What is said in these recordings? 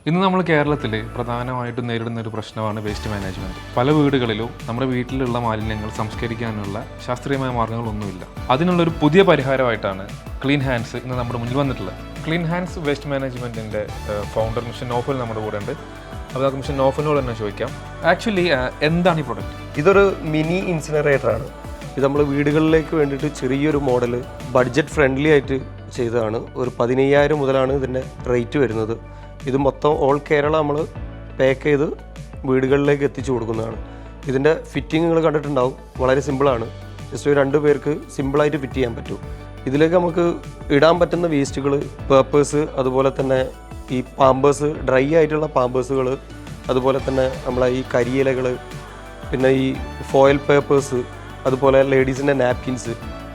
ഇന്ന് നമ്മൾ കേരളത്തിൽ പ്രധാനമായിട്ടും നേരിടുന്ന ഒരു പ്രശ്നമാണ് വേസ്റ്റ് മാനേജ്മെൻറ്റ്. പല വീടുകളിലും നമ്മുടെ വീട്ടിലുള്ള മാലിന്യങ്ങൾ സംസ്കരിക്കാനുള്ള ശാസ്ത്രീയമായ മാർഗ്ഗങ്ങളൊന്നുമില്ല. അതിനുള്ളൊരു പുതിയ പരിഹാരമായിട്ടാണ് ക്ലീൻ ഹാൻഡ്സ് ഇന്ന് നമ്മുടെ മുന്നിൽ വന്നിട്ടുള്ളത്. ക്ലീൻ ഹാൻഡ്സ് വേസ്റ്റ് മാനേജ്മെൻറ്റിൻ്റെ ഫൗണ്ടർ മിസ്റ്റർ നോഫൽ നമ്മുടെ കൂടെ ഉണ്ട്. അപ്പോൾ നമുക്ക് മിസ്റ്റർ നോഫലിനോട് തന്നെ ചോദിക്കാം, ആക്ച്വലി എന്താണ് ഈ പ്രൊഡക്റ്റ്? ഇതൊരു മിനി ഇൻസിനറേറ്ററാണ്. ഇത് നമ്മൾ വീടുകളിലേക്ക് വേണ്ടിയിട്ട് ചെറിയൊരു മോഡൽ ബഡ്ജറ്റ് ഫ്രണ്ട്ലി ആയിട്ട് ചെയ്തതാണ്. ഒരു 15,000 മുതലാണ് ഇതിൻ്റെ റേറ്റ് വരുന്നത്. ഇത് മൊത്തം ഓൾ കേരള നമ്മൾ പാക്ക് ചെയ്ത് വീടുകളിലേക്ക് എത്തിച്ചു കൊടുക്കുന്നതാണ്. ഇതിൻ്റെ ഫിറ്റിംഗ് നിങ്ങൾ കണ്ടിട്ടുണ്ടാവും, വളരെ സിമ്പിളാണ്. ജസ്റ്റ് 2 പേർക്ക് സിമ്പിളായിട്ട് ഫിറ്റ് ചെയ്യാൻ പറ്റും. ഇതിലേക്ക് നമുക്ക് ഇടാൻ പറ്റുന്ന വേസ്റ്റുകൾ, പേപ്പേഴ്സ്, അതുപോലെ തന്നെ ഈ പാമ്പേഴ്സ്, ഡ്രൈ ആയിട്ടുള്ള പാമ്പേഴ്സുകൾ, അതുപോലെ തന്നെ നമ്മളെ ഈ കരിയിലകൾ, പിന്നെ ഈ ഫോയിൽ പേപ്പേഴ്സ്, അതുപോലെ ലേഡീസിൻ്റെ നാപ്കിൻസ്,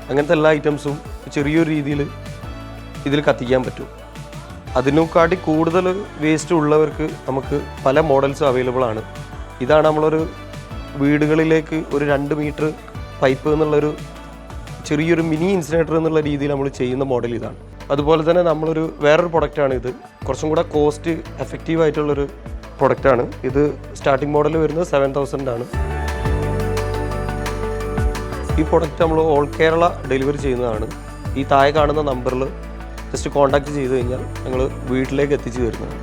അങ്ങനത്തെ എല്ലാ ഐറ്റംസും ചെറിയൊരു രീതിയിൽ ഇതിൽ കത്തിക്കാൻ പറ്റും. അതിനെക്കാട്ടി കൂടുതൽ വേസ്റ്റ് ഉള്ളവർക്ക് നമുക്ക് പല മോഡൽസും അവൈലബിൾ ആണ്. ഇതാണ് നമ്മളൊരു വീടുകളിലേക്ക് ഒരു 2 മീറ്റർ പൈപ്പ് എന്നുള്ളൊരു ചെറിയൊരു മിനി ഇൻസിനേറ്റർ എന്നുള്ള രീതിയിൽ നമ്മൾ ചെയ്യുന്ന മോഡൽ ഇതാണ്. അതുപോലെ തന്നെ നമ്മളൊരു വേറൊരു പ്രൊഡക്റ്റാണ് ഇത്. കുറച്ചും കൂടെ കോസ്റ്റ് എഫക്റ്റീവ് ആയിട്ടുള്ളൊരു പ്രൊഡക്റ്റാണ് ഇത്. സ്റ്റാർട്ടിംഗ് മോഡൽ വരുന്നത് 7,000 ആണ്. ഈ പ്രൊഡക്റ്റ് നമ്മൾ ഓൾ കേരള ഡെലിവറി ചെയ്യുന്നതാണ്. ഈ താഴെ കാണുന്ന നമ്പറിൽ ജസ്റ്റ് കോൺടാക്റ്റ് ചെയ്ത് കഴിഞ്ഞാൽ ഞങ്ങൾ വീട്ടിലേക്ക് എത്തിച്ചു തരുന്നതാണ്.